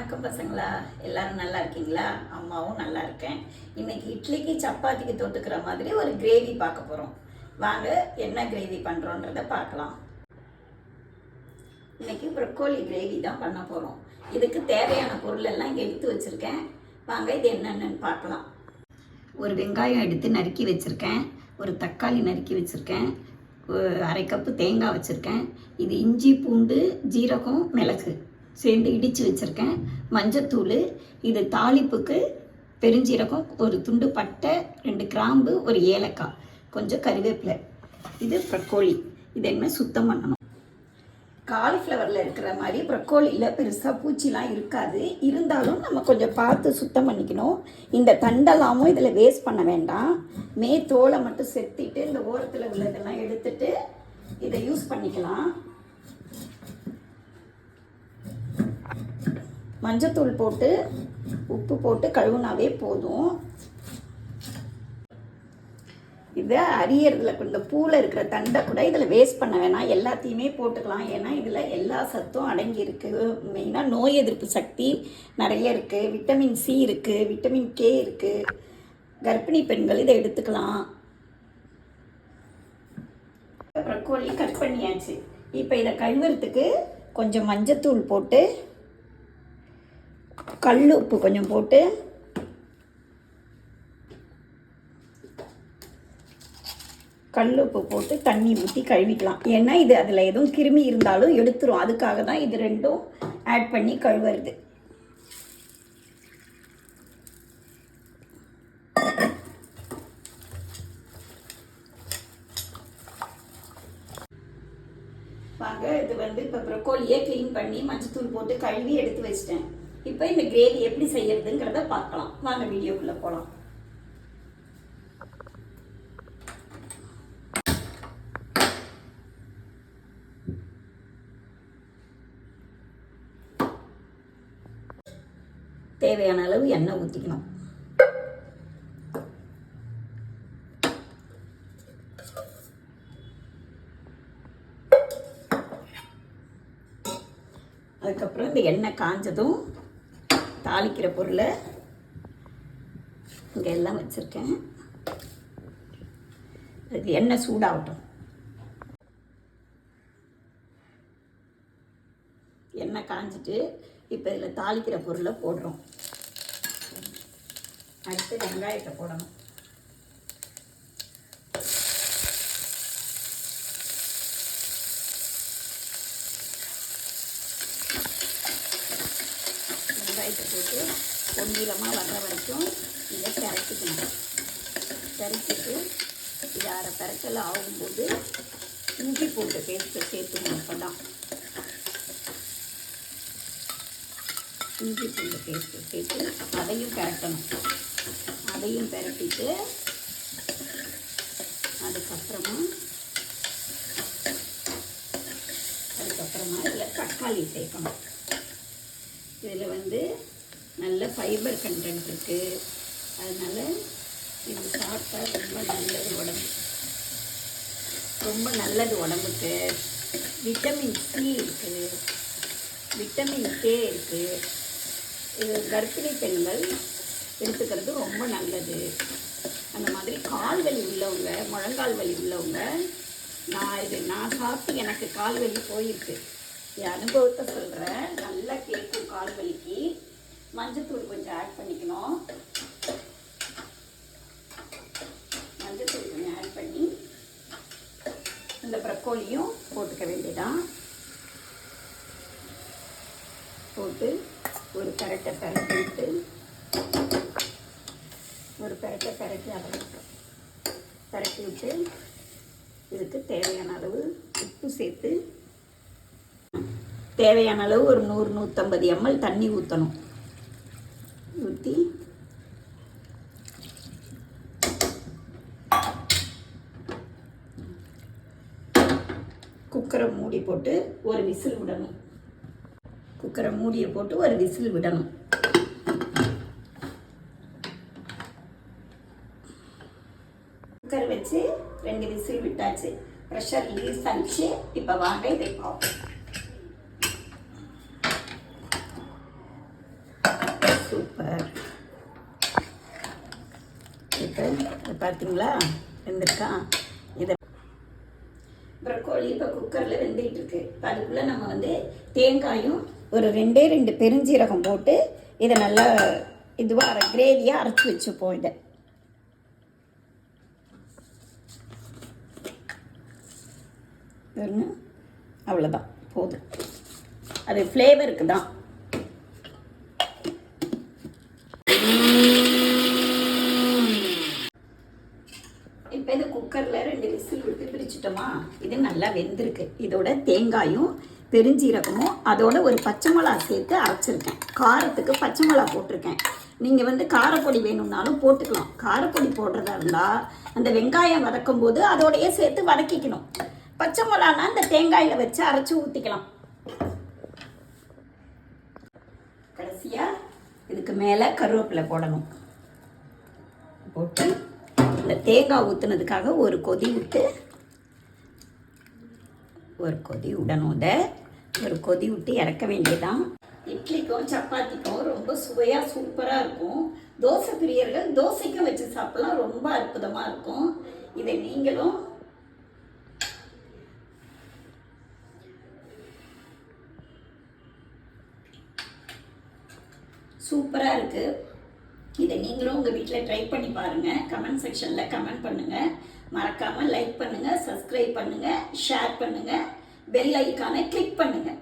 வணக்கம் பசங்களா, எல்லாரும் நல்லா இருக்கீங்களா? அம்மாவும் நல்லா இருக்கேன். இன்னைக்கு இட்லிக்கு சப்பாத்திக்கு தொட்டுக்கிற மாதிரி ஒரு கிரேவி பார்க்க போகிறோம். வாங்க என்ன கிரேவி பண்ணுறோன்றதை பார்க்கலாம். இன்னைக்கு ப்ரொக்கோலி கிரேவி தான் பண்ண போகிறோம். இதுக்கு தேவையான பொருள் எல்லாம் இங்கே எடுத்து வச்சுருக்கேன். வாங்க இது என்னென்னு பார்க்கலாம். ஒரு வெங்காயம் எடுத்து நறுக்கி வச்சுருக்கேன். ஒரு தக்காளி நறுக்கி வச்சுருக்கேன். அரை கப்பு தேங்காய் வச்சுருக்கேன். இது இஞ்சி, பூண்டு, ஜீரகம், மிளகு சேர்ந்து இடித்து வச்சுருக்கேன். மஞ்சத்தூள், இது தாளிப்புக்கு பெருஞ்சீரகம், ஒரு துண்டு பட்டை, 2 கிராம்பு, ஒரு ஏலக்காய், கொஞ்சம் கருவேப்பிலை. இது ப்ரொக்கோலி. இது என்ன சுத்தம் பண்ணணும். காலிஃப்ளவரில் இருக்கிற மாதிரி ப்ரொக்கோலியில் பெருசாக பூச்சிலாம் இருக்காது. இருந்தாலும் நம்ம கொஞ்சம் பார்த்து சுத்தம் பண்ணிக்கணும். இந்த தண்டெல்லாமும் இதில் வேஸ்ட் பண்ண வேண்டாம். தோலை மட்டும் செத்திட்டு இந்த ஓரத்தில் உள்ளதெல்லாம் எடுத்துட்டு இதை யூஸ் பண்ணிக்கலாம். மஞ்சத்தூள் போட்டு உப்பு போட்டு கழுவுனாவே போதும். இதை அரியறதுல இந்த பூவில் இருக்கிற தண்டை கூட இதில் வேஸ்ட் பண்ண வேணாம். எல்லாத்தையுமே போட்டுக்கலாம். ஏன்னா இதில் எல்லா சத்தும் அடங்கியிருக்கு. மெயினாக நோய் எதிர்ப்பு சக்தி நிறைய இருக்குது. விட்டமின் சி இருக்குது, விட்டமின் கே இருக்குது. கர்ப்பிணி பெண்கள் இதை எடுத்துக்கலாம். ப்ரொக்கோலி கட் பண்ணியாச்சு. இப்போ இதை கழுவுறதுக்கு கொஞ்சம் மஞ்சத்தூள் போட்டு, கல் உப்பு கொஞ்சம் போட்டு, தண்ணி ஊற்றி கழுவிக்கலாம். ஏன்னா இது அதில் எதுவும் கிருமி இருந்தாலும் எடுத்துரும். அதுக்காக தான் இது ரெண்டும் ஆட் பண்ணி கழுவுறது. வாங்க, இது இப்போ ப்ரொக்கோலியே க்ளீன் பண்ணி மஞ்சத்தூள் போட்டு கழுவி எடுத்து வச்சிட்டேன். இப்போ இந்த கிரேவி எப்படி செய்யறதுங்கிறத பார்க்கலாம். வாங்க வீடியோக்குள்ள போகலாம். தேவையான அளவு எண்ணெய் ஊற்றிக்கணும். அதுக்கப்புறம் இந்த எண்ணெய் காஞ்சதும் தாளிக்கிற பொருளை இங்கே எல்லாம் வச்சுருக்கேன். அதுக்கு எண்ணெய் சூடாகட்டும். எண்ணெய் காஞ்சிட்டு இப்போ இதில் தாளிக்கிற பொருளை போடுறோம். அடுத்து வெங்காயத்தை போடணும். வெங்காயத்தை போட்டு பொன்னிறமாக வர்ற வரைக்கும் இதை பெரட்டிக்கணும். பெரட்டிட்டு இது அரை பெரட்டல் ஆகும்போது இஞ்சி பூண்டு பேஸ்ட்டை சேர்த்துக்கணும். அப்போ தான் இஞ்சி பூண்டு பேஸ்ட்டு சேர்த்து அதையும் பெரட்டணும். அதையும் பெரட்டிட்டு அதுக்கப்புறமா இதில் தக்காளி சேர்க்கணும். இதில் நல்ல ஃபைபர் கண்டென்ட் இருக்குது. அதனால் இது சாப்பிட்டா ரொம்ப நல்லது உடம்புக்கு. விட்டமின் சி இருக்குது, விட்டமின் கே இருக்குது. இது கர்ப்பிணி பெண்கள் எடுத்துக்கிறது ரொம்ப நல்லது. அந்த மாதிரி கால் வலி உள்ளவங்க, முழங்கால் வலி உள்ளவங்க, நான் சாப்பிட்டு எனக்கு கால் வலி போயிருக்கு. என் அனுபவத்தை சொல்கிறேன். நல்லா கேட்கும் கால் வலிக்கு. மஞ்சத்தூள் கொஞ்சம் ஆட் பண்ணிக்கணும். மஞ்சத்தூள் கொஞ்சம் ஆட் பண்ணி இந்த ப்ரொக்கோலியும் போட்டுக்க வேண்டியதான். போட்டு ஒரு பெரட்டை பெரட்டி விட்டு பரட்டி விட்டு இதுக்கு தேவையான அளவு உப்பு சேர்த்து, தேவையான அளவு ஒரு 100-150 ml தண்ணி ஊற்றணும். ஊற்றி குக்கரை மூடி போட்டு ஒரு விசில் விடணும். குக்கரை மூடியை போட்டு ஒரு விசில் விடணும். குக்கர் வச்சு 2 விசில் விட்டாச்சு. ப்ரெஷர் ரிலீஸ் ஆகிடுச்சு. இப்போ வாங்க இதை பார்ப்போம். இருக்கு. இது பார்த்தீங்களா வெந்திருக்கா? இதை ப்ரக்கோலி இப்போ குக்கரில் வெந்துகிட்டு இருக்கு. இப்போ அதுக்குள்ளே நம்ம வந்து தேங்காயும் ஒரு 2 பெருஞ்சீரகம் போட்டு இதை நல்லா இதுவாக கிரேவியாக அரைச்சி வச்சுப்போம். இதை அவ்வளோதான், போதும். அது ஃப்ளேவருக்கு தான். இப்போ இது குக்கரில் 2 விசில் விட்டு பிரிச்சுட்டோமா? இது நல்லா வெந்திருக்கு. இதோட தேங்காயும் பெருஞ்சீரகமும் அதோட ஒரு பச்சை மிளகா சேர்த்து அரைச்சிருக்கேன். காரத்துக்கு பச்சை மிளகா போட்டிருக்கேன். நீங்கள் வந்து காரப்பொடி வேணும்னாலும் போட்டுக்கலாம். காரப்பொடி போடுறதா இருந்தால் அந்த வெங்காயம் வதக்கும் போது அதோடையே சேர்த்து வதக்கிக்கணும். பச்சை மிளகானா அந்த தேங்காயில் வச்சு அரைச்சி ஊற்றிக்கலாம். கடைசியாக இதுக்கு மேலே கருவேப்பிலை போடணும். போட்டு இந்த தேங்காய் ஊற்றுனதுக்காக ஒரு கொதி விட்டு விடணும். இதை ஒரு கொதி விட்டு இறக்க வேண்டியதான். இட்லிக்கும் சப்பாத்திக்கும் ரொம்ப சுவையாக சூப்பராக இருக்கும். தோசை பிரியர்கள் தோசைக்கும் வச்சு சாப்பிடலாம், ரொம்ப அற்புதமாக இருக்கும். இதை நீங்களும் சூப்பராக இருக்குது. இதை நீங்களும் உங்கள் வீட்டில் ட்ரை பண்ணி பாருங்கள். கமெண்ட் செக்ஷனில் கமெண்ட் பண்ணுங்கள். மறக்காமல் லைக் பண்ணுங்கள், சப்ஸ்கிரைப் பண்ணுங்கள், ஷேர் பண்ணுங்கள், பெல் ஐக்கானை கிளிக் பண்ணுங்கள்.